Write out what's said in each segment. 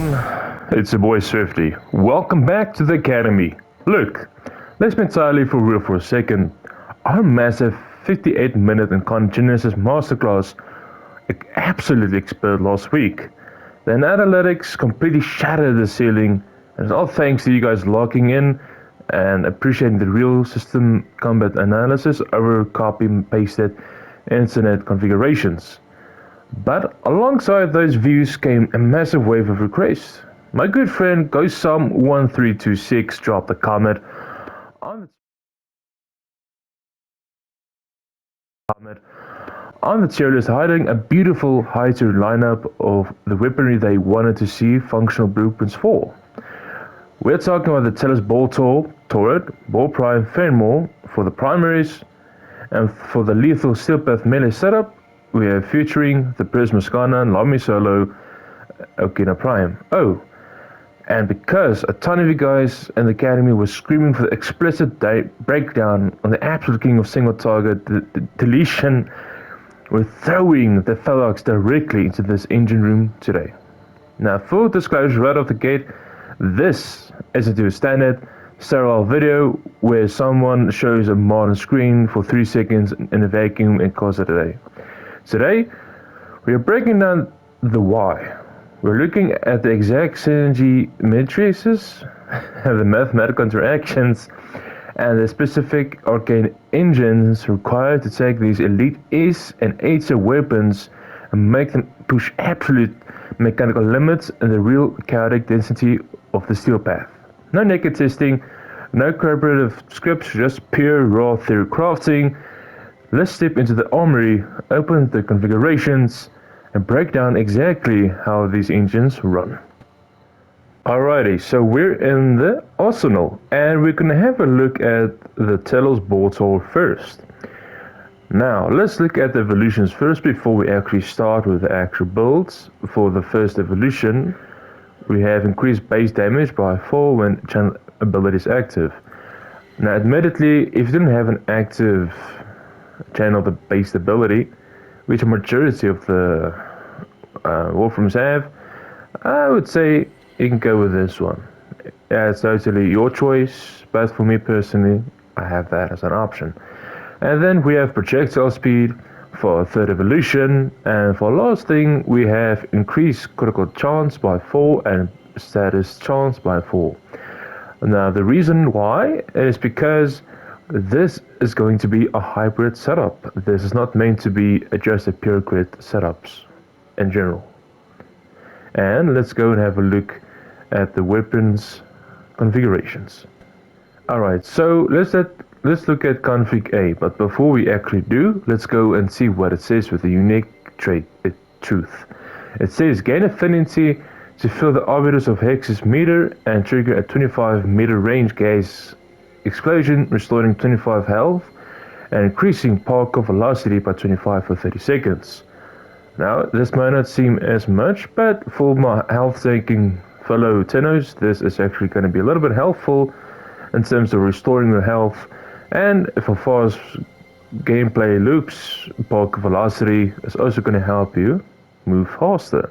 It's your boy Swifty. Welcome back to the Academy. Look, let's be entirely for real for a second. Our massive 58-minute Incarnon Genesis masterclass absolutely exploded last week. The analytics completely shattered the ceiling, and it's all thanks to you guys locking in and appreciating the real system combat analysis over copy and pasted internet configurations. But alongside those views came a massive wave of requests. My good friend GhostSum1326 dropped a comment on the tier list hiding a beautiful high-tier lineup of the weaponry they wanted to see functional blueprints for. We're talking about the Telos Boltor, Torid, Warframe, Phenmor for the primaries, and for the lethal steelpath melee setup, we are featuring the Prisma Skana, Nami solo, Okina Prime. Oh, and because a ton of you guys in the Academy were screaming for the explicit breakdown on the absolute king of single target, the Deletion, we're throwing the Felarx directly into this engine room today. Now, full disclosure right off the gate, this isn't a standard sterile video where someone shows a modern screen for 3 seconds in a vacuum and calls it a day. Today, we are breaking down the why. We're looking at the exact synergy matrices, the mathematical interactions, and the specific arcane engines required to take these elite S and 8 weapons and make them push absolute mechanical limits and the real chaotic density of the steel path. No naked testing, no collaborative scripts, just pure raw theorycrafting. Let's step into the armory, open the configurations, and break down exactly how these engines run. Alrighty, so we're in the arsenal, and we're gonna have a look at the Telos Boltor first. Now, let's look at the evolutions first before we actually start with the actual builds. For the first evolution, we have increased base damage by 4 when channel ability is active. Now, admittedly, if you didn't have an active channel the base ability, which a majority of the Warframes have, I would say you can go with this one. Yeah, it's totally your choice, but for me personally, I have that as an option. And then we have projectile speed for a third evolution, and for last thing we have increased critical chance by 4 and status chance by 4. Now the reason why is because this is going to be a hybrid setup. This is not meant to be just a pure crit setups in general. And let's go and have a look at the weapons configurations. Alright, so let's look at config A, but before we actually do, let's go and see what it says with the unique trait, truth. It says gain affinity to fill the orbitals of Hex's meter and trigger a 25 meter range gas explosion, restoring 25 health and increasing particle velocity by 25 for 30 seconds. Now, this might not seem as much, but for my health tanking fellow Tenos, this is actually going to be a little bit helpful in terms of restoring your health, and for fast gameplay loops, particle velocity is also going to help you move faster.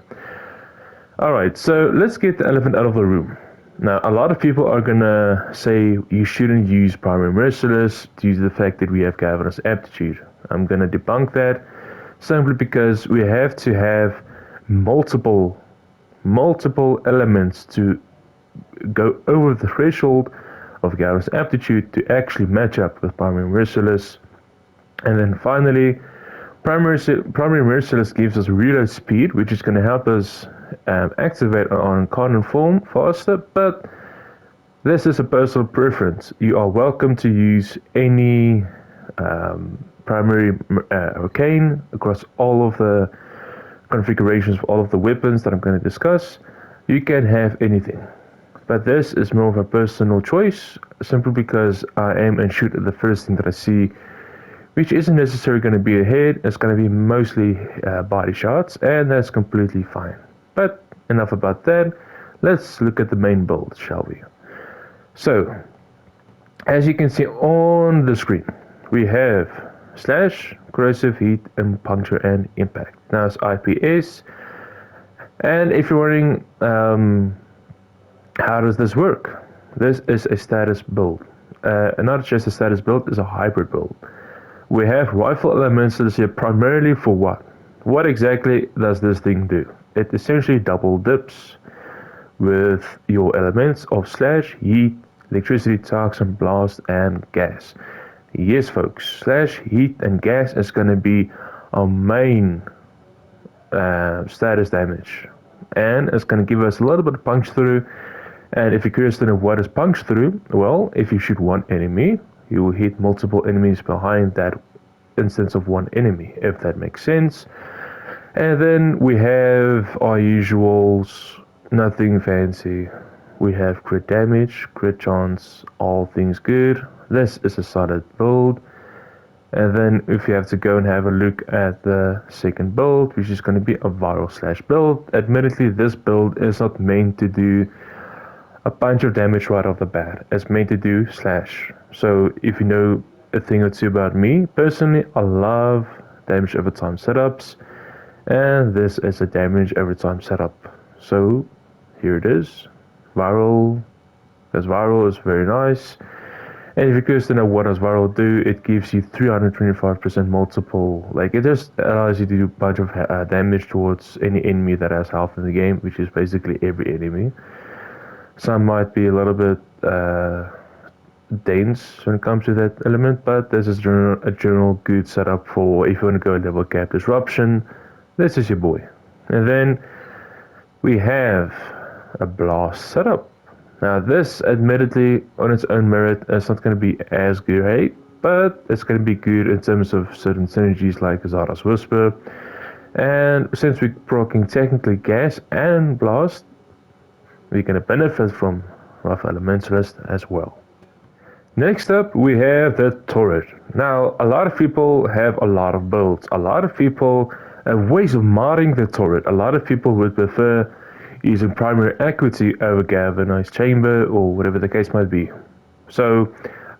Alright, so let's get the elephant out of the room. Now, a lot of people are gonna say you shouldn't use primary merciless due to the fact that we have cavernous aptitude. I'm gonna debunk that simply because we have to have multiple elements to go over the threshold of cavernous aptitude to actually match up with primary merciless. And then finally, primary merciless gives us reload speed, which is going to help us activate our Incarnon form faster, but this is a personal preference. You are welcome to use any primary arcane across all of the configurations for all of the weapons that I'm going to discuss. You can have anything, but this is more of a personal choice simply because I aim and shoot at the first thing that I see, which isn't necessarily going to be a head. It's going to be mostly body shots, and that's completely fine. But enough about that. Let's look at the main build, shall we? So, as you can see on the screen, we have slash, corrosive heat, and puncture and impact. Now it's IPS, And if you're wondering, how does this work? This is a status build. Not just a status build, it's a hybrid build. We have rifle elementals here primarily for what? What exactly does this thing do? It essentially double dips with your elements of slash, heat, electricity, toxin, blast, and gas. Yes, folks, slash, heat, and gas is going to be our main status damage. And it's going to give us a little bit of punch through. And if you're curious to know what is punch through, well, if you shoot one enemy, you will hit multiple enemies behind that instance of one enemy, if that makes sense. And then we have our usuals, nothing fancy. We have crit damage, crit chance, all things good. This is a solid build. And then if you have to go and have a look at the second build, which is going to be a viral slash build. Admittedly, this build is not meant to do a bunch of damage right off the bat. It's meant to do slash. So if you know a thing or two about me, personally, I love damage over time setups. And this is a damage over time setup. So here it is. Viral. Because viral is very nice. And if you're curious to know what does viral do, it gives you 325% multiple. Like, it just allows you to do a bunch of damage towards any enemy that has health in the game, which is basically every enemy. Some might be a little bit dense when it comes to that element, but this is a general good setup for if you want to go level cap disruption. This is your boy. And then we have a blast setup. Now this, admittedly, on its own merit, is not going to be as great, but it's going to be good in terms of certain synergies like Xata's Whisper. And since we're proccing technically gas and blast, we're going to benefit from Rough Elementalist as well. Next up, we have the Torid. Now, a lot of people have a lot of builds. A lot of people have ways of modding the Torid. A lot of people would prefer using primary equity over galvanized chamber or whatever the case might be. So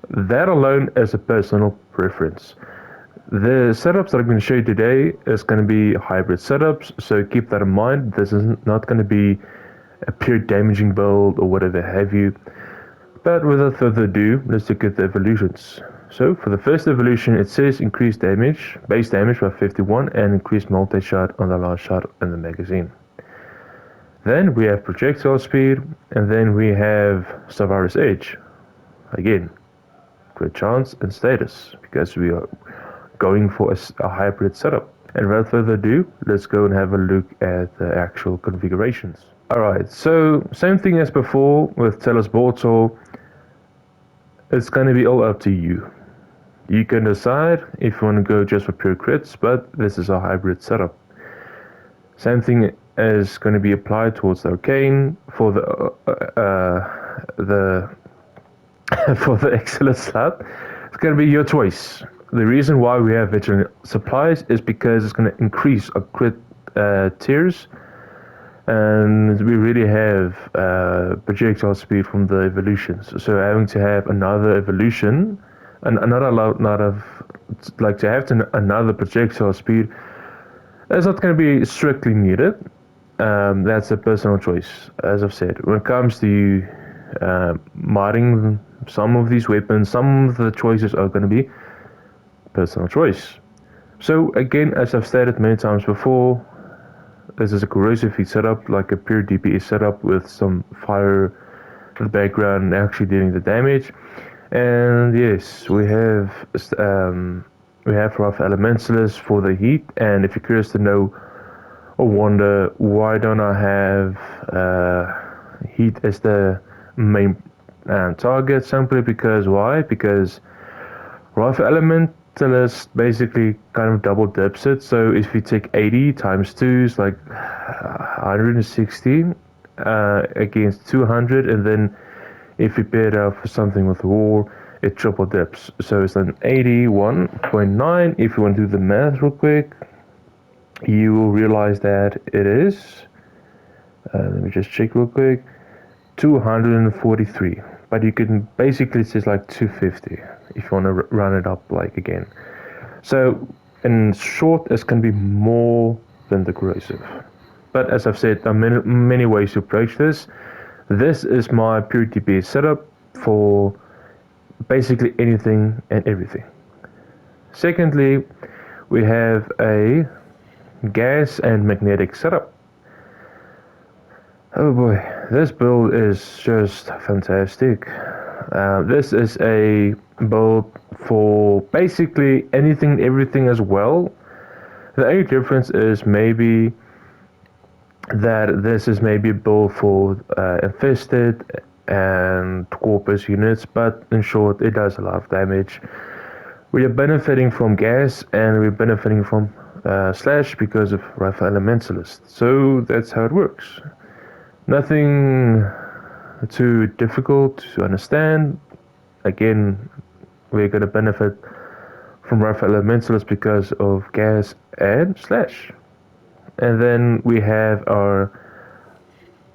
that alone is a personal preference. The setups that I'm going to show you today is going to be hybrid setups, so keep that in mind. This is not going to be a pure damaging build or whatever have you. But without further ado, let's look at the evolutions. So for the first evolution, it says increased damage, base damage by 51 and increased multi-shot on the last shot in the magazine. Then we have projectile speed, and then we have Savarus Edge. Again, crit chance and status, because we are going for a hybrid setup. And without further ado, let's go and have a look at the actual configurations. Alright, so same thing as before with Telos Boltor. It's going to be all up to you. You can decide if you want to go just for pure crits, but this is a hybrid setup. Same thing is going to be applied towards the arcane for the for the excellent slot. It's going to be your choice. The reason why we have veteran supplies is because it's going to increase our crit tiers, and we really have projectile speed from the evolutions. So having to have another evolution, and another projectile speed, is not going to be strictly needed. That's a personal choice, as I've said. When it comes to modding some of these weapons, some of the choices are going to be personal choice. So again, as I've stated many times before, this is a corrosive heat setup, like a pure DPS setup with some fire in the background actually dealing the damage. And yes, we have rough elementalists for the heat. And if you're curious to know or wonder why don't I have heat as the main target, simply because why? Because rough elementalist basically kind of double dips it. So if you take 80 times 2 is like 160 against 200, and then if you pair it out for something with war, it triple dips. So it's an 81.9. If you want to do the math real quick, you will realize that it is, let me just check real quick, 243. But you can basically, it's like 250 if you want to run it up like again. So in short, it's going to be more than the corrosive. But as I've said, there are many ways to approach this. This is my pure DPS setup for basically anything and everything. Secondly, we have a gas and magnetic setup. Oh boy, this build is just fantastic. This is a build for basically anything and everything as well. The only difference is maybe that this is maybe a build for infested and corpus units, but in short, it does a lot of damage. We are benefiting from gas and we're benefiting from slash because of Rifle Elementalist. So that's how it works. Nothing too difficult to understand. Again, we're going to benefit from Rifle Elementalist because of gas and slash. And then we have our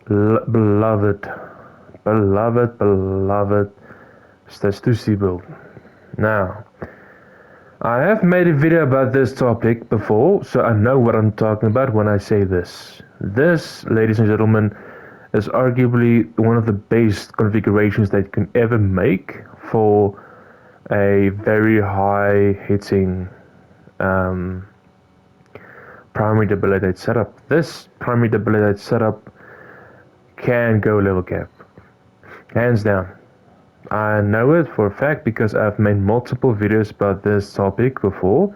beloved Stastusi build. Now, I have made a video about this topic before, so I know what I'm talking about when I say this. This, ladies and gentlemen, is arguably one of the best configurations that you can ever make for a very high hitting primary debilitate setup. This primary debilitate setup can go level cap, hands down. I know it for a fact because I've made multiple videos about this topic before,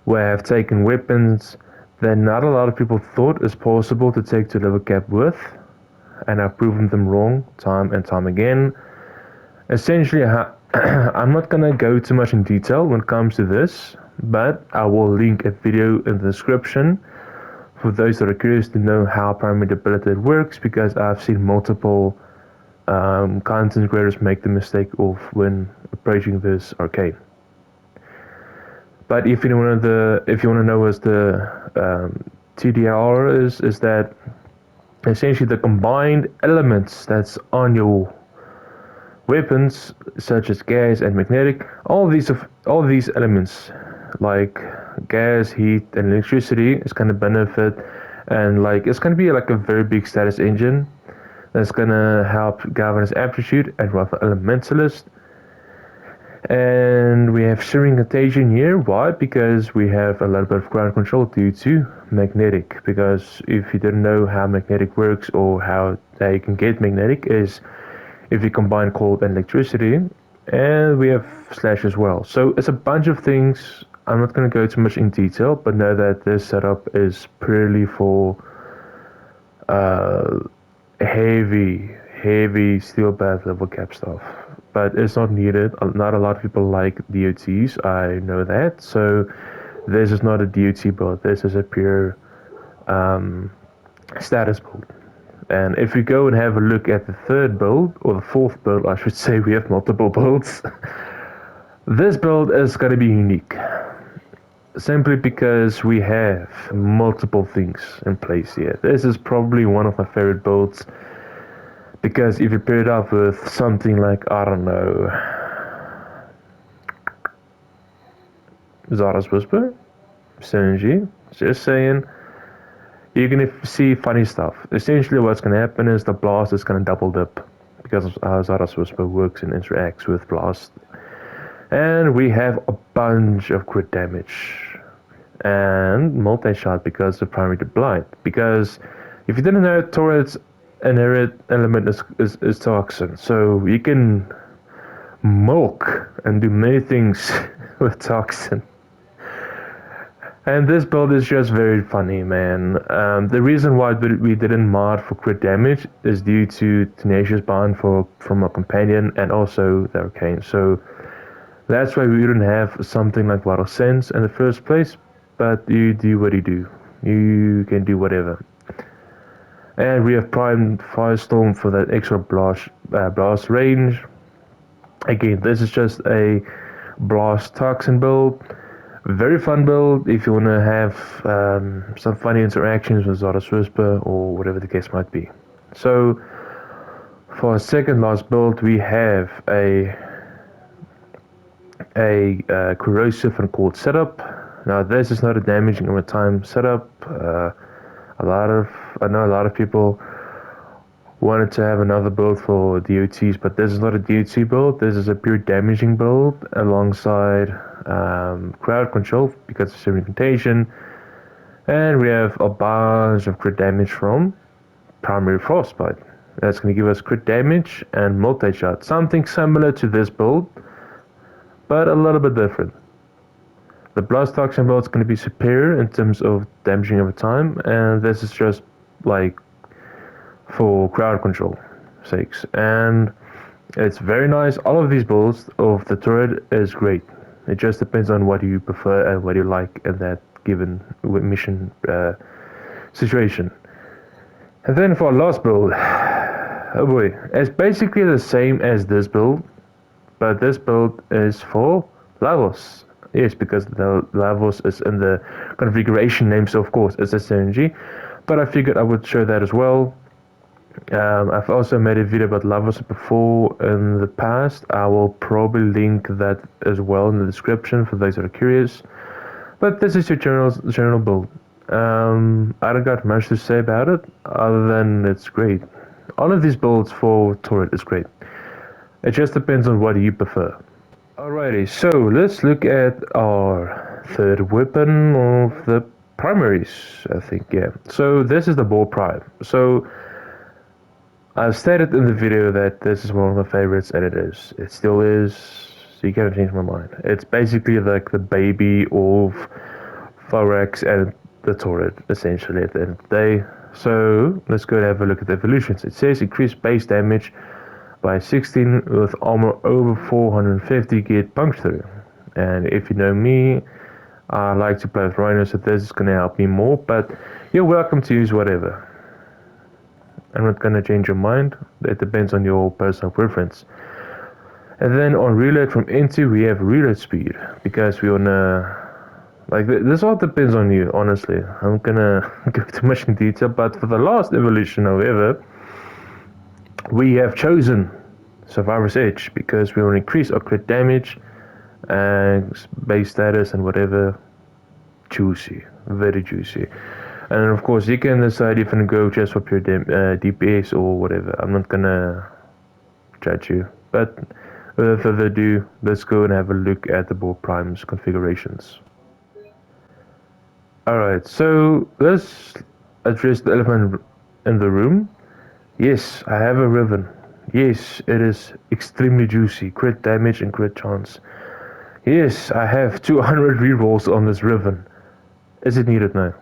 where I've taken weapons that not a lot of people thought is possible to take to level cap with, and I've proven them wrong time and time again. Essentially, I'm not gonna go too much in detail when it comes to this, but I will link a video in the description for those that are curious to know how primary debilitate works, because I've seen multiple content creators make the mistake of when approaching this arcade. But if you want to know what the TDR is that essentially the combined elements that's on your weapons, such as gas and magnetic, all these elements like gas, heat, and electricity is going to benefit, and like it's going to be like a very big status engine that's going to help Galvanized Aptitude and Rifle Elementalist. And we have Searing Contagion here. Why? Because we have a little bit of ground control due to magnetic. Because if you didn't know how magnetic works, or how you can get magnetic, is if you combine cold and electricity. And we have slash as well. So it's a bunch of things. I'm not going to go too much in detail, but know that this setup is purely for heavy steel bath level cap stuff. But it's not needed. Not a lot of people like DOTs, I know that. So this is not a DOT build. This is a pure status build. And if we go and have a look at the third build, or the fourth build, I should say, we have multiple builds. This build is going to be unique. Simply because we have multiple things in place here. This is probably one of my favorite builds. Because if you pair it up with something like, I don't know, Xata's Whisper, Synergy, just saying, you're going to see funny stuff. Essentially what's going to happen is the blast is going to double dip because of how Xata's Whisper works and interacts with blast. And we have a bunch of crit damage. And multi-shot because of primary blind. Because if you didn't know, Torid's inherent element is toxin. So you can milk and do many things with toxin. And this build is just very funny, man. The reason why we didn't mod for crit damage is due to Tenacious Bond from a companion and also the Arcane. So that's why we didn't have something like Vital Sense in the first place. But you do what you do. You can do whatever. And we have primed Firestorm for that extra blast range. Again, this is just a blast toxin build. Very fun build if you want to have some funny interactions with Xata's Whisper or whatever the case might be. So for our second last build, we have a corrosive and cold setup. Now this is not a damaging over time setup. I know a lot of people wanted to have another build for DOTs, but this is not a DOT build. This is a pure damaging build alongside crowd control because of segmentation, and we have a bunch of crit damage from primary frostbite. That's going to give us crit damage and multi-shot, something similar to this build, but a little bit different. The blast toxin build is going to be superior in terms of damaging over time, and this is just like for crowd control sakes, and it's very nice. All of these builds of the Torid is great. It just depends on what you prefer and what you like in that given mission situation. And then for our last build, oh boy, it's basically the same as this build, but this build is for Lavos. Yes, because the Lavos is in the configuration name, so of course it's a synergy, but I figured I would show that as well. I've also made a video about Lavos before in the past. I will probably link that as well in the description for those that are curious. But this is your general build. I don't got much to say about it other than it's great. All of these builds for Torid is great. It just depends on what you prefer. Alrighty, so let's look at our third weapon of the primaries, I think, yeah. So this is the Boar Prime. So I've stated in the video that this is one of my favorites, and it is. It still is, so you can't change my mind. It's basically like the baby of Felarx and the Torid, essentially, at the end of the day. So let's go and have a look at the evolutions. It says increase base damage by 16 with armor over 450 get punched through. And if you know me, I like to play with Rhino, so this is going to help me more, but you're welcome to use whatever. I'm not going to change your mind. It depends on your personal preference. And then on reload from into, we have reload speed, because we want to, like, this all depends on you, honestly. I'm going to go too much in detail, but for the last evolution, however, we have chosen Survivor's Edge, because we want to increase our crit damage and base status and whatever. Juicy, very juicy. And of course, you can decide if you can go just for pure DPS or whatever. I'm not gonna judge you. But without further ado, let's go and have a look at the Boar Prime's configurations. Alright, so let's address the elephant in the room. Yes, I have a Riven. Yes, it is extremely juicy. Crit damage and crit chance. Yes, I have 200 rerolls on this Riven. Is it needed? No.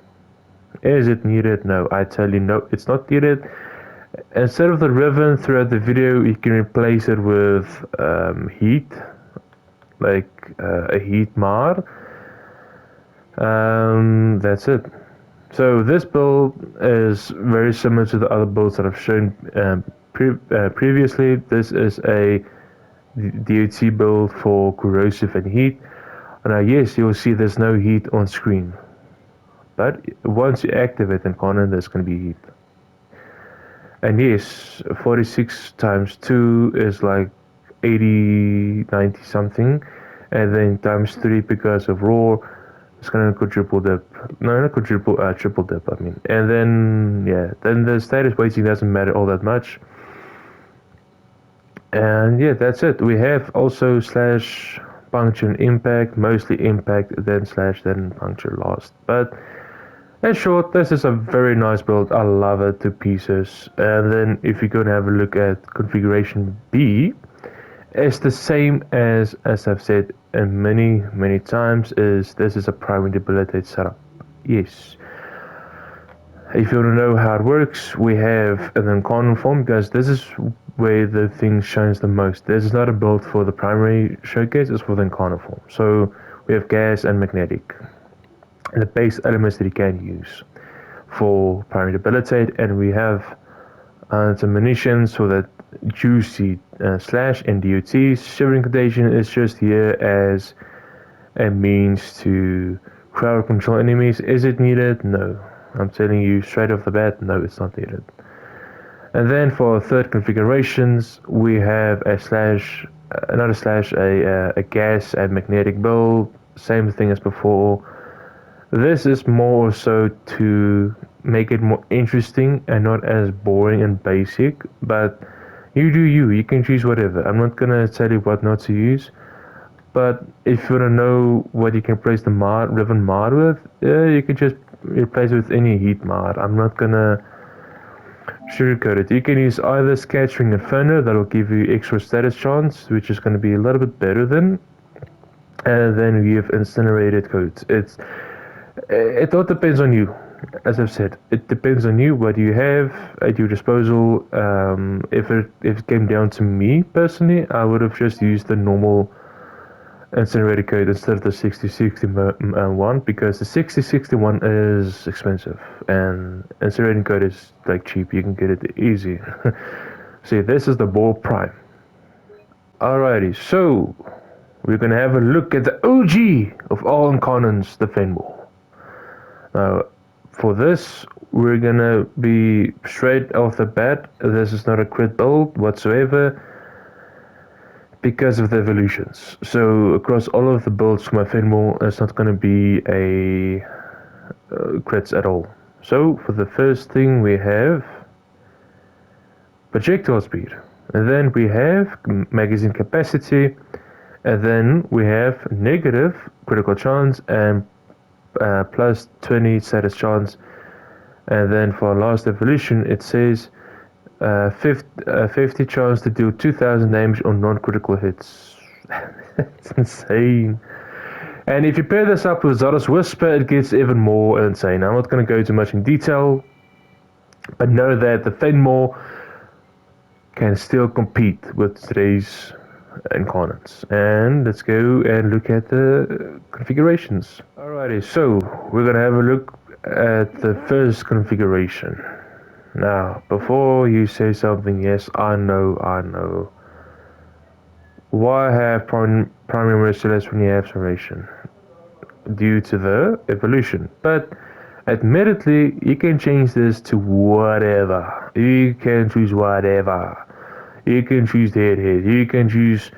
Is it needed? No. I tell you, no, it's not needed. Instead of the Riven throughout the video, you can replace it with heat, like a heat mar. That's it. So this build is very similar to the other builds that I've shown previously. This is a DOT build for corrosive and heat. Now yes, you'll see there's no heat on screen, but once you activate Incarnon, there's going to be heat. And yes, 46 times 2 is like 80, 90 something, and then times 3 because of roar, it's going to quadruple dip. No, not quadruple, triple dip, I mean. And then, yeah, then the status weighting doesn't matter all that much. And yeah, that's it. We have also slash puncture and impact, mostly impact, then slash, then puncture last. But in short, this is a very nice build. I love it to pieces. And then if you go and have a look at configuration B, it's the same as I've said many times, is this is a primary debilitate setup. Yes. If you want to know how it works, we have an Incarnon form, because this is where the thing shines the most. This is not a build for the primary showcase, it's for the Incarnon form. So we have gas and magnetic, and the base elements that you can use for primary debilitate, and we have some munitions for that juicy slash and DOT. Shivering Contagion is just here as a means to crowd control enemies. Is it needed? No. I'm telling you straight off the bat, no, it's not needed. And then for third configurations, we have a slash, not a slash, a gas and magnetic build. Same thing as before. This is more so to make it more interesting and not as boring and basic, but you do you can choose whatever. I'm not gonna tell you what not to use, but if you wanna know what you can replace the ribbon mod with, you can just replace it with any heat mod. I'm not gonna sugarcoat it. You can use either Scattering Inferno, that'll give you extra status chance, which is gonna be a little bit better than, and then we have Incinerated Coat. It all depends on you. As I've said, it depends on you, what you have at your disposal. If it came down to me personally, I would have just used the normal Incinerated Code instead of the 6061 because the 6061 is expensive and Incinerating Code is like cheap. You can get it easy. See, this is the Boar Prime. Alrighty, so we're gonna have a look at the OG of all Incarnons, the Fhenmor. Now, for this, we're gonna be straight off the bat. This is not a crit build whatsoever because of the evolutions. So across all of the builds for my Fhenmor, it's not gonna be a crits at all. So for the first thing, we have projectile speed, and then we have magazine capacity, and then we have negative critical chance and plus 20 status chance, and then for our last evolution it says 50 chance to deal 2000 damage on non-critical hits. It's insane. And if you pair this up with Xata's Whisper, it gets even more insane. I'm not going to go too much in detail, but know that the Fhenmor can still compete with today's Incarnates. And let's go and look at the configurations. Alrighty, so we're gonna have a look at the first configuration. Now, before you say something, yes, I know. Why have primary merciless when you have Suration? Due to the evolution. But admittedly, you can change this to whatever. You can choose whatever. You can choose Deadhead, you can choose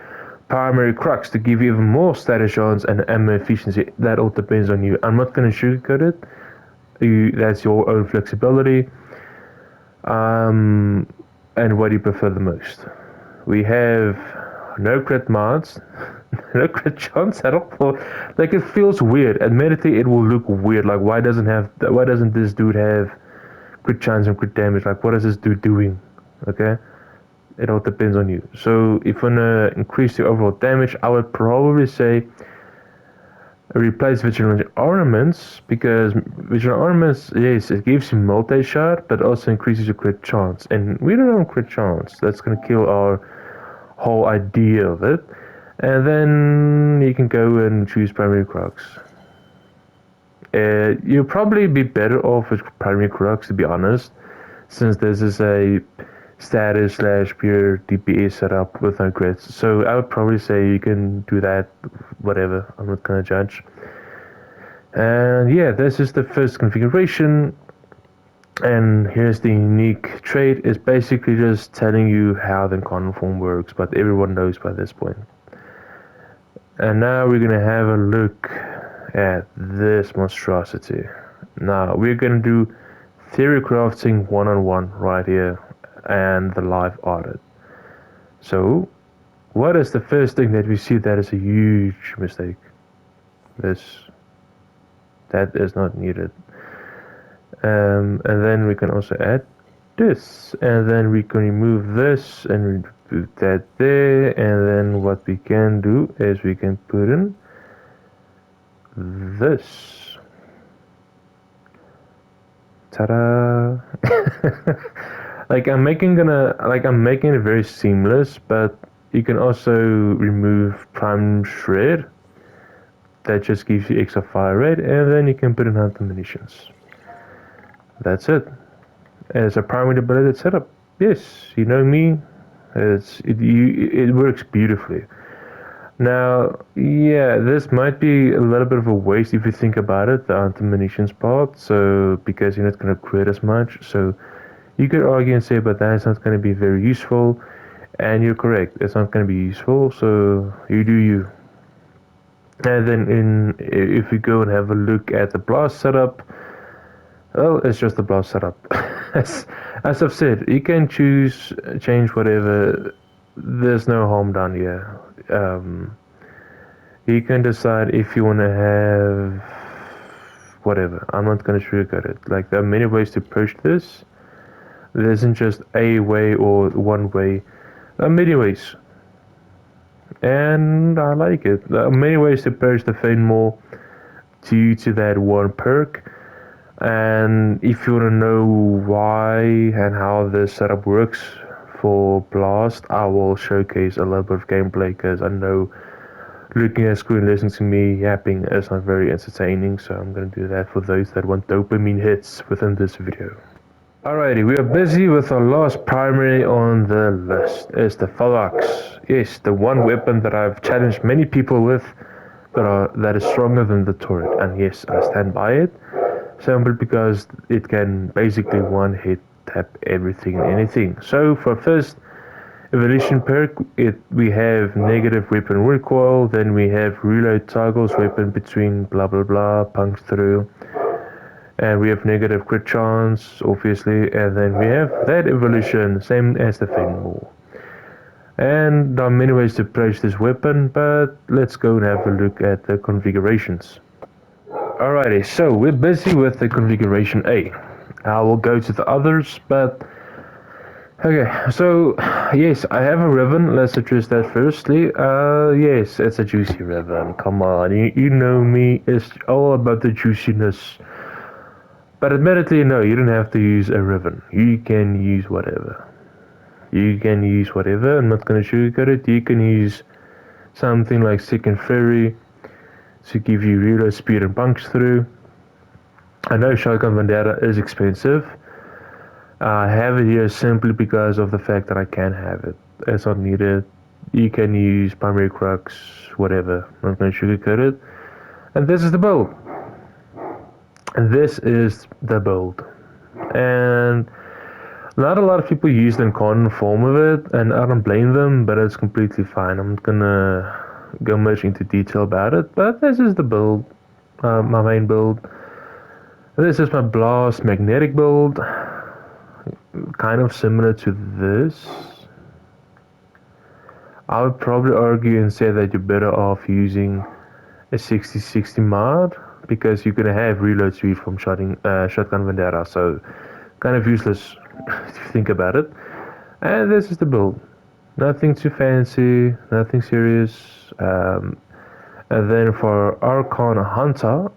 Primary Crux to give you even more status chance and ammo efficiency. That all depends on you. I'm not going to sugarcoat it. That's your own flexibility. And what do you prefer the most? We have no crit mods, no crit chance at all. Like, it feels weird. Admittedly, it will look weird. Like, why doesn't this dude have crit chance and crit damage? Like, what is this dude doing? Okay. It all depends on you. So if you want to increase the overall damage, I would probably say replace Vigilant Ornaments, because Vigilant Ornaments, yes, it gives you multi-shot, but also increases your crit chance. And we don't have crit chance. That's going to kill our whole idea of it. And then you can go and choose Primary Crux. You'll probably be better off with Primary Crux, to be honest, since this is a status / pure DPS setup with no crits. So I would probably say you can do that, whatever. I'm not gonna judge. And yeah, this is the first configuration. And here's the unique trait. It's basically just telling you how the Incarnon form works, but everyone knows by this point. And now we're gonna have a look at this monstrosity. Now we're gonna do Theorycrafting 1-on-1 right here and the live audit. So what is the first thing that we see that is a huge mistake? That is not needed. And then we can also add this, and then we can remove this and put that there, and then what we can do is we can put in this. Ta-da! Like I'm making it very seamless, but you can also remove Prime Shred. That just gives you extra fire rate, and then you can put in hunter munitions. That's it. It's a primary ability setup. Yes, you know me. It works beautifully. Now, yeah, this might be a little bit of a waste if you think about it, the hunter munitions part. So because you're not going to crit as much, so you could argue and say, but that's not going to be very useful, and you're correct. It's not going to be useful. So you do you. And then if we go and have a look at the blast setup, Well, it's just a blast setup. as I've said, you can change whatever. There's no harm done here. You can decide if you want to have whatever. I'm not going to sugarcoat it. Like, there are many ways to approach this. There isn't just a way or one way. There are many ways. And I like it. There are many ways to approach the Phenmor due to that one perk. And if you want to know why and how this setup works for Blast, I will showcase a little bit of gameplay, because I know looking at screen, listening to me yapping is not very entertaining, so I'm going to do that for those that want dopamine hits within this video. Alrighty, we are busy with our last primary on the list. It's the Felarx. Yes, the one weapon that I've challenged many people with that is stronger than the Torid. And yes, I stand by it. Simply because it can basically one hit tap everything and anything. So for first evolution perk, we have negative weapon recoil, then we have reload toggles weapon between blah blah blah, punch through, and we have negative crit chance, obviously, and then we have that evolution, same as the Fhenmor. And there are many ways to approach this weapon, but let's go and have a look at the configurations. Alrighty, so we're busy with the configuration A. I will go to the others, but okay, so yes, I have a ribbon. Let's address that firstly. Yes, it's a juicy ribbon. Come on, you know me, it's all about the juiciness. But admittedly, no, you don't have to use a ribbon. You can use whatever. I'm not going to sugarcoat it. You can use something like Second Fury to give you reload speed and punch through. I know Shotgun Vendetta is expensive. I have it here simply because of the fact that I can have it. It's not needed. You can use Primary Crux, whatever. I'm not going to sugarcoat it. And this is the build. And not a lot of people use the Incarnon form of it, and I don't blame them, but it's completely fine. I'm not gonna go much into detail about it, but this is the build, my main build. This is my Blast magnetic build, kind of similar to this. I would probably argue and say that you're better off using a 60-60 mod, because you're gonna have reload speed from Shotgun Vendetta, so kind of useless if you think about it. And this is the build. Nothing too fancy, nothing serious. And then for Archon Hunter,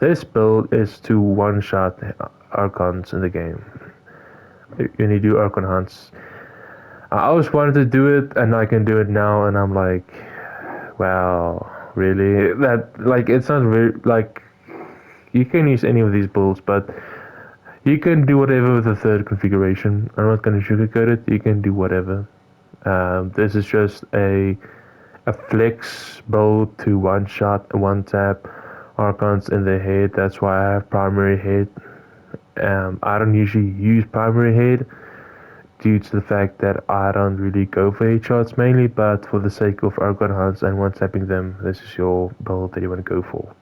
this build is to one-shot Archons in the game. When you do Archon hunts. I always wanted to do it, and I can do it now, and I'm like, wow, really? It's not really, like, you can use any of these builds, but you can do whatever with the third configuration. I'm not going to sugarcoat it. You can do whatever. This is just a flex build to one shot, one tap Archons in the head. That's why I have primary head. I don't usually use primary head due to the fact that I don't really go for headshots mainly, but for the sake of Archon hunts and one tapping them, this is your build that you want to go for.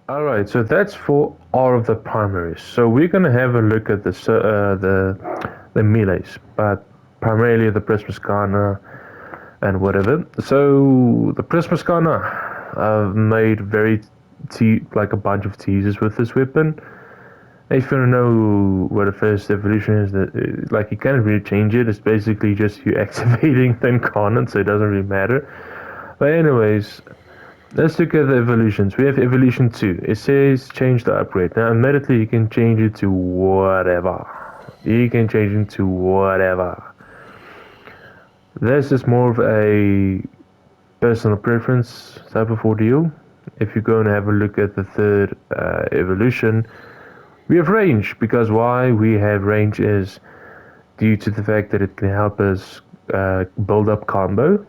Alright, so that's for all of the primaries. So we're going to have a look at the melees, but primarily the Prisma Skana and whatever. So the Prisma Skana, I've made like a bunch of teasers with this weapon. If you want to know what the first evolution is, like, you can't really change it. It's basically just you activating the Incarnon, so it doesn't really matter. But anyways, let's look at the evolutions. We have evolution 2. It says change the upgrade. Now, admittedly, you can change it to whatever. This is more of a personal preference type of ordeal. If you go and have a look at the third evolution, we have range, because why we have range is due to the fact that it can help us build up combo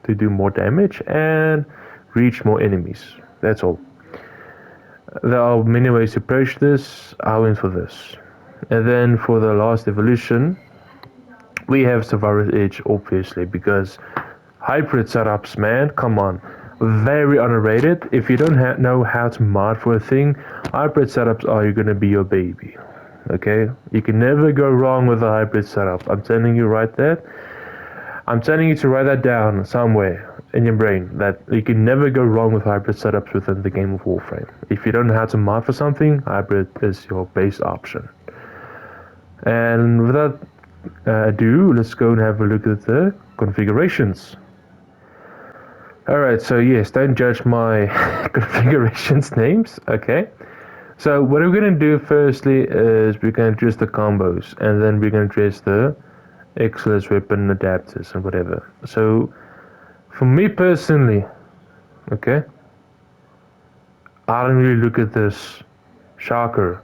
to do more damage and reach more enemies. That's all. There are many ways to approach this. I went for this. And then for the last evolution, we have Survivor's Edge, obviously, because hybrid setups, man, come on. Very underrated. If you don't know how to mod for a thing, hybrid setups are going to be your baby. okay? You can never go wrong with a hybrid setup. I'm telling you right there. I'm telling you to write that down somewhere in your brain, that you can never go wrong with hybrid setups within the game of Warframe. If you don't know how to mod for something, hybrid is your base option. And without ado, let's go and have a look at the configurations. Alright, so yes, don't judge my configurations names, okay? So what we're going to do firstly is we're going to address the combos, and then we're going to address the Exodus weapon adapters and whatever. So for me personally, okay, I don't really look at this Shocker.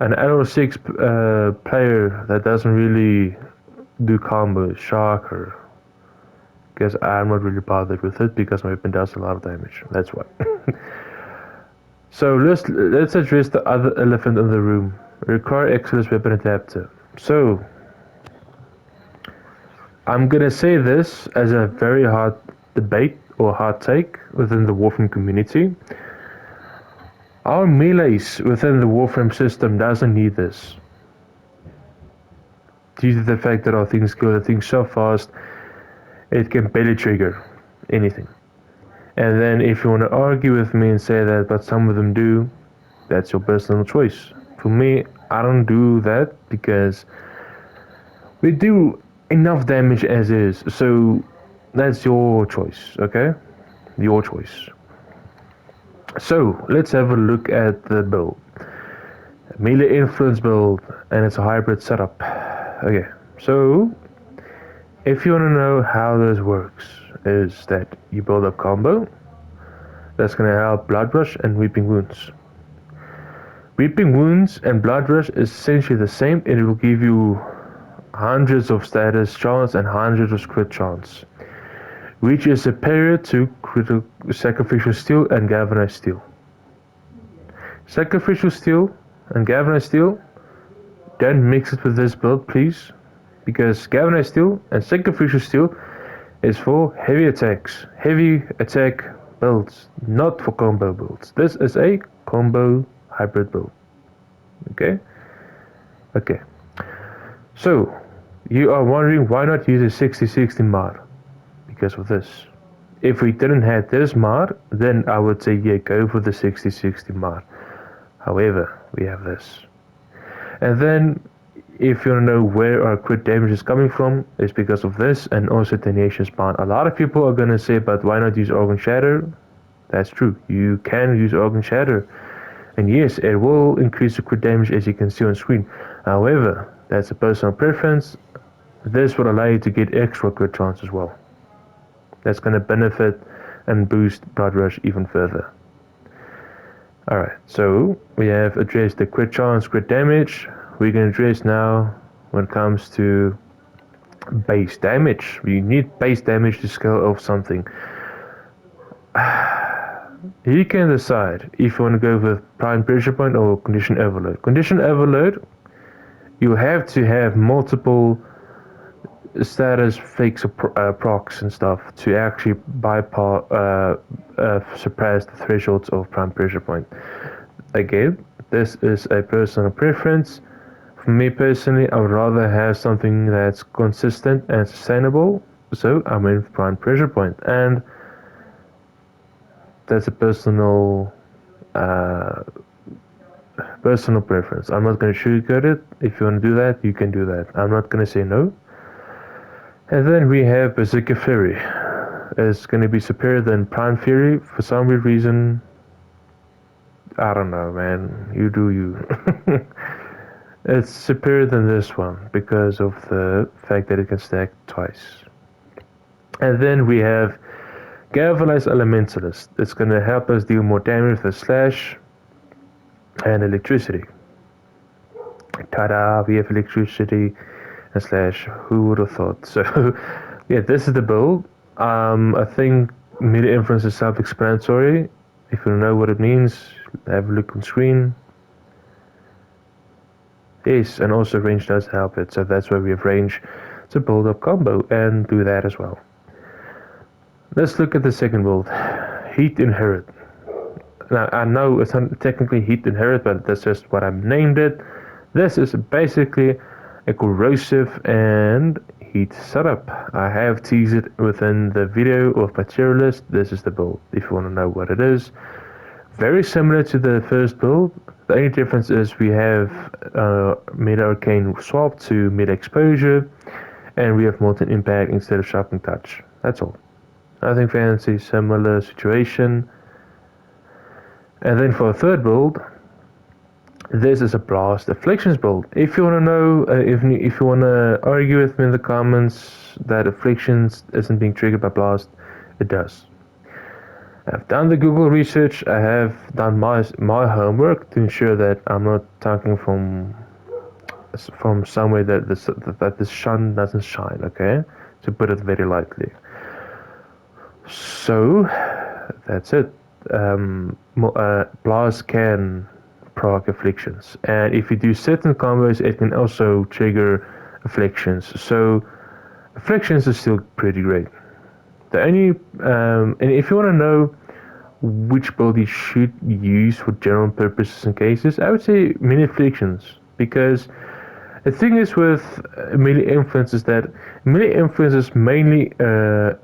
An LO6 player that doesn't really do combos, Shocker. Because I'm not really bothered with it because my weapon does a lot of damage. That's why. So let's address the other elephant in the room. Require Exodus weapon adapter. So I'm gonna say this as a very hard debate or hard take within the Warframe community. Our melees within the Warframe system doesn't need this. Due to the fact that our things kill the thing so fast, it can barely trigger anything. And then if you want to argue with me and say that, but some of them do, that's your personal choice. For me, I don't do that because we do enough damage as is. So that's your choice, okay? Your choice. So let's have a look at the build. Melee influence build, and it's a hybrid setup. Okay, so if you want to know how this works, is that you build a combo that's going to help Blood Rush and Weeping Wounds. Weeping Wounds and Blood Rush is essentially the same. It will give you hundreds of status chance and hundreds of crit chance, which is superior to critical Sacrificial Steel and Galvanized Steel. Sacrificial Steel and Galvanized Steel, don't mix it with this build, please, because Galvanized Steel and Sacrificial Steel is for heavy attacks, heavy attack builds, not for combo builds. This is a combo hybrid build. Okay? Okay. So, you are wondering why not use a 60-60 mod? Because of this. If we didn't have this mod, then I would say yeah, go for the 60-60 mod. However, we have this. And then, if you want to know where our crit damage is coming from, it's because of this and also Tenacious Bond. A lot of people are going to say, but why not use Organ Shatter? That's true. You can use Organ Shatter. And yes, it will increase the crit damage as you can see on screen. However, that's a personal preference. This will allow you to get extra crit chance as well. That's going to benefit and boost Blood Rush even further. Alright, so we have addressed the crit chance, crit damage. We can address now when it comes to base damage. We need base damage to scale off something. You can decide if you want to go with Prime Pressure Point or Condition Overload. Condition Overload, you have to have multiple status fakes or procs and stuff to actually bypass, surpass the thresholds of Prime Pressure Point. Again, this is a personal preference. For me personally, I would rather have something that's consistent and sustainable, so I'm in Prime Pressure Point, and that's a personal preference. I'm not going to sugarcoat it. If you want to do that, you can do that. I'm not going to say no. And then we have Berserker Fury. It's going to be superior than Prime Fury for some weird reason. I don't know, man. You do you. It's superior than this one because of the fact that it can stack twice. And then we have Galvanized Elementalist. It's going to help us deal more damage with a slash and electricity. Ta-da! We have electricity and slash. Who would have thought? So, yeah, this is the build. I think melee influence is self-explanatory. If you don't know what it means, have a look on screen. Yes, and also range does help it, so that's why we have range to build up combo and do that as well. Let's look at the second build, Heat Inherit. Now, I know it's not technically Heat Inherit, but that's just what I've named it. This is basically a corrosive and heat setup. I have teased it within the video of materialist. This is the build if you want to know what it is. Very similar to the first build. The only difference is we have meta arcane swap to meta exposure, and we have molten impact instead of sharpening touch. That's all. Nothing fancy, similar situation. And then for a third build, this is a blast afflictions build. If you want to know, if you want to argue with me in the comments that afflictions isn't being triggered by blast, it does. I've done the Google research. I have done my homework to ensure that I'm not talking from somewhere that the sun doesn't shine. Okay, to put it very lightly. So that's it. Blast can proc afflictions, and if you do certain combos, it can also trigger afflictions. So afflictions is still pretty great. The only and if you want to know which build you should use for general purposes and cases, I would say mini afflictions, because the thing is with melee influence is that melee influence is mainly a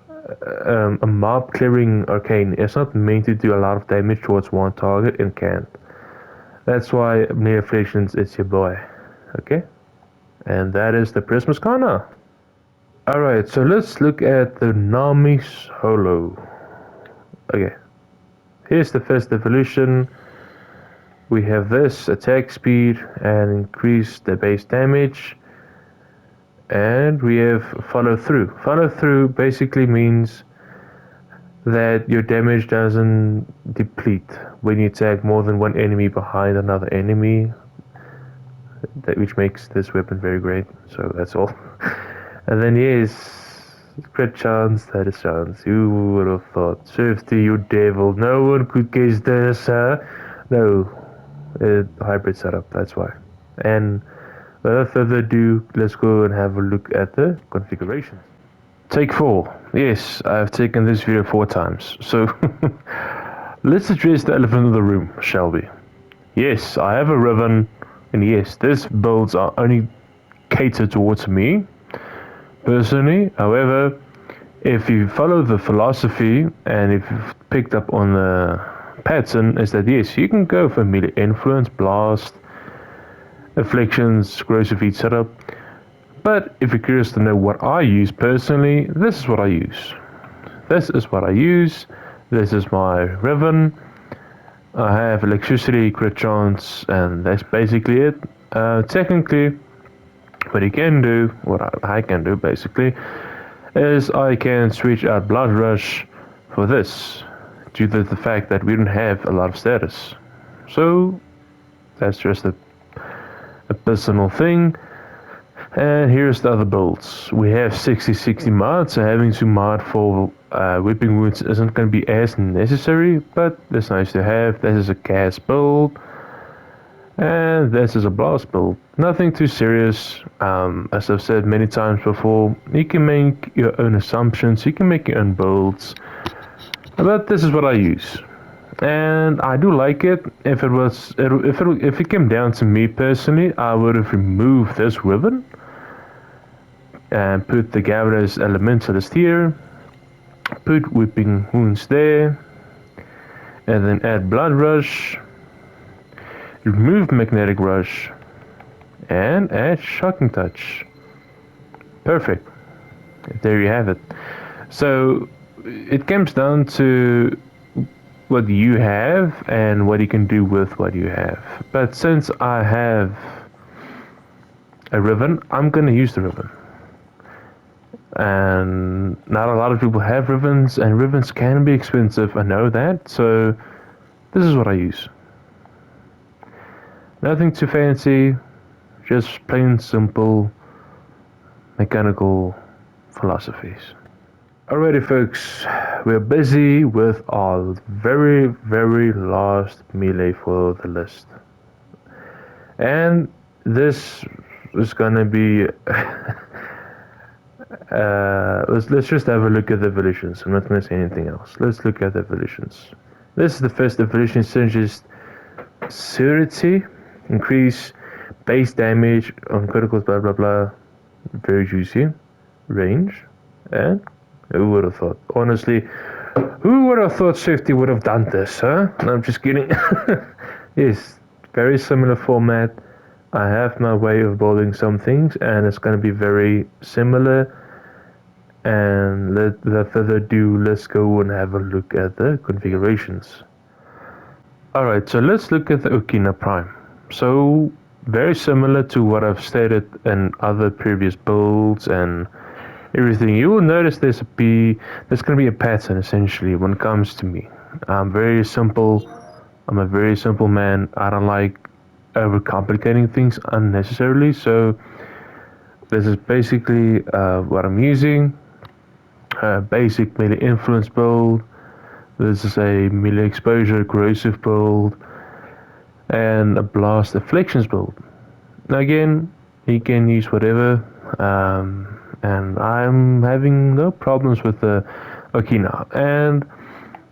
mob clearing arcane. It's not meant to do a lot of damage towards one target and can't. That's why melee afflictions is your boy. Okay? And that is the Prisma Skana. Alright, so let's look at the Nami solo. Okay. Here's the first evolution. We have this attack speed and increase the base damage. And we have follow through. Follow through basically means that your damage doesn't deplete when you attack more than one enemy behind another enemy, which makes this weapon very great. So that's all. And then yes, crit chance, that is chance. You would have thought, Swifty, you devil, no one could guess this, huh? No, hybrid setup, that's why. And without further ado, let's go and have a look at the configurations. Take 4. Yes, I've taken this video 4 times. So let's address the elephant in the room, shall we? Yes, I have a Riven, and yes, these builds are only catered towards me, personally. However, if you follow the philosophy, and if you've picked up on the pattern, is that yes, you can go for melee influence, blast, afflictions, corrosive heat setup. But if you're curious to know what I use personally, this is what I use. This is what I use. This is my Riven. I have electricity, crit chance, and that's basically it. Technically, what you can do, what I can do basically, is I can switch out Blood Rush for this, due to the fact that we don't have a lot of status. So that's just a personal thing. And here's the other builds. We have 60-60 mod, so having to mod for whipping wounds isn't going to be as necessary, but it's nice to have. This is a cast build, and this is a blast build. Nothing too serious. As I've said many times before, you can make your own assumptions, you can make your own builds, but this is what I use. And I do like it. If it came down to me personally, I would have removed this ribbon and put the Gavinus Elementalist here, put Whipping Wounds there, and then add Blood Rush, remove Magnetic Rush, and add Shocking Touch. Perfect. There you have it. So it comes down to what you have and what you can do with what you have. But since I have a Riven, I'm gonna use the Riven. And not a lot of people have Rivens, and Rivens can be expensive, I know that, so this is what I use. Nothing too fancy, just plain simple mechanical philosophies. Alrighty folks, we're busy with our very last melee for the list. And this is gonna be let's just have a look at the evolutions. I'm not gonna say anything else. Let's look at the evolutions. This is the first evolution, synergist Purity, increase base damage on criticals, blah blah blah. Very juicy. Range. And who would have thought? Honestly, who would have thought Swifty would have done this, huh? No, I'm just kidding. Yes, very similar format. I have my way of building some things, and it's going to be very similar. And without further ado, let's go and have a look at the configurations. Alright, so let's look at the Okina Prime. So, very similar to what I've stated in other previous builds and everything. You will notice there's going to be a pattern essentially when it comes to me. I'm very simple. I'm a very simple man. I don't like overcomplicating things unnecessarily. So, this is basically what I'm using. Basic melee influence build. This is a melee exposure corrosive build and a blast afflictions build. Now again, you can use whatever, and I'm having no problems with the Okina. And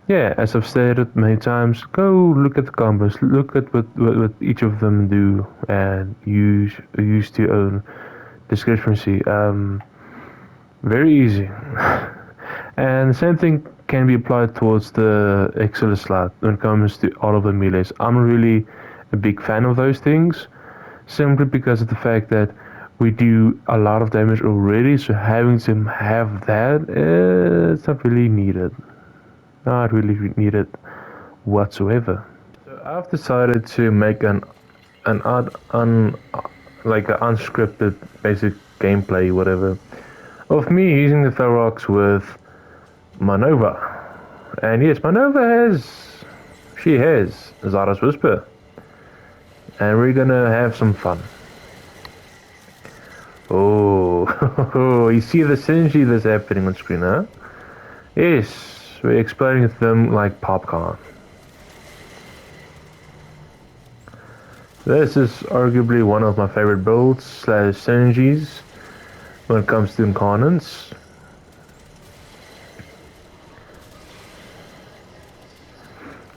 yeah, as I've stated many times, go look at the combos, look at what each of them do, and use to your own discrepancy. Very easy. And the same thing can be applied towards the Excel slot when it comes to all of the melees. I'm really a big fan of those things, simply because of the fact that we do a lot of damage already, so having to have that, it's not really needed. Not really needed whatsoever. So I've decided to make like an unscripted basic gameplay, whatever, of me using the Felarx with Manova. And yes, Manova has Xata's Whisper. And we're gonna have some fun. Oh, you see the synergy that's happening on screen, huh? Yes, we're exploding them like popcorn. This is arguably one of my favorite builds / synergies when it comes to Incarnons.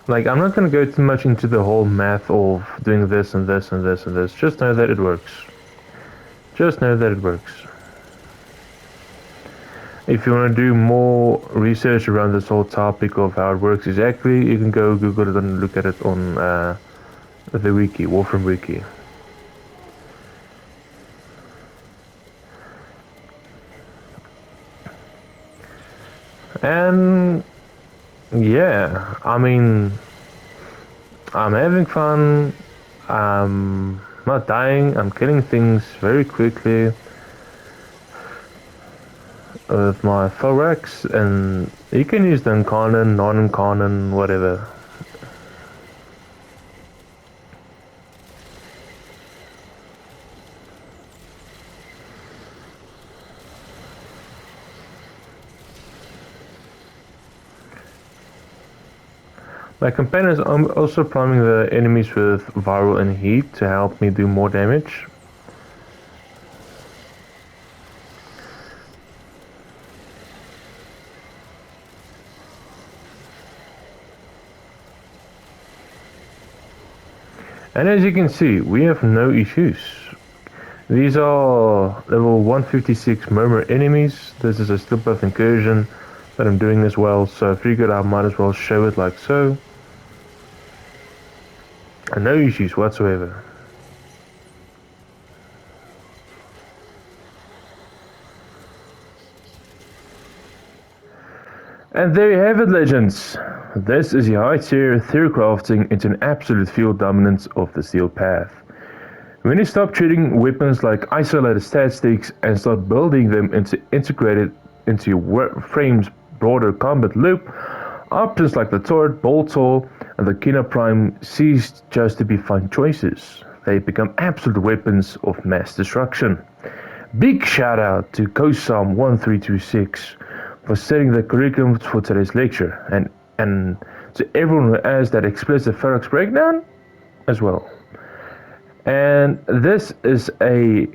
Like, I'm not going to go too much into the whole math of doing this and this and this and this. Just know that it works. Just know that it works. If you want to do more research around this whole topic of how it works exactly, you can go Google it and look at it on the wiki, Warframe wiki. And yeah, I mean, I'm having fun, I'm not dying, I'm killing things very quickly with my Felarx, and you can use the Incarnon, non-Incarnon, whatever. My companions are also priming the enemies with viral and heat to help me do more damage. And as you can see, we have no issues. These are level 156 murmur enemies. This is a slip-off incursion that I'm doing as well, so I figured I might as well show it like so. And no issues whatsoever. And there you have it, legends. This is your high tier Theorycrafting into an absolute field dominance of the steel path. When you stop treating weapons like isolated statistics and start building them integrated into your Warframe's broader combat loop, options like the Torid, Boltor, and the Okina Prime cease just to be fun choices. They become absolute weapons of mass destruction. Big shout out to COSAM 1326 for setting the curriculum for today's lecture, and to everyone who has that explicit Felarx breakdown as well. And this is a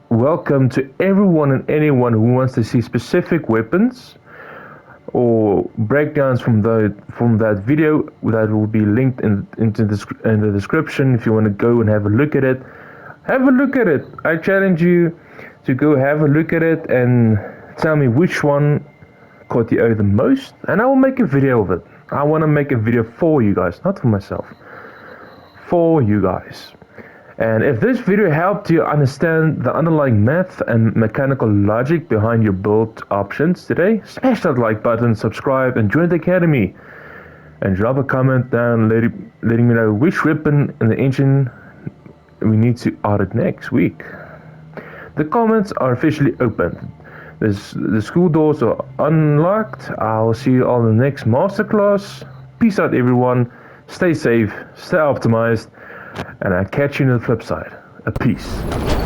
welcome to everyone and anyone who wants to see specific weapons or breakdowns from that video that will be linked into the description if you want to go and have a look at it. have a look at it. I challenge you to go have a look at it and tell me which one caught the eye the most, and I will make a video of it. I want to make a video for you guys, not for myself. For you guys. And if this video helped you understand the underlying math and mechanical logic behind your build options today, smash that like button, subscribe, and join the academy. And drop a comment down letting me know which weapon in the engine we need to audit next week. The comments are officially open. The school doors are unlocked. I'll see you all in the next masterclass. Peace out, everyone. Stay safe, stay optimized, and I'll catch you on the flip side. A peace.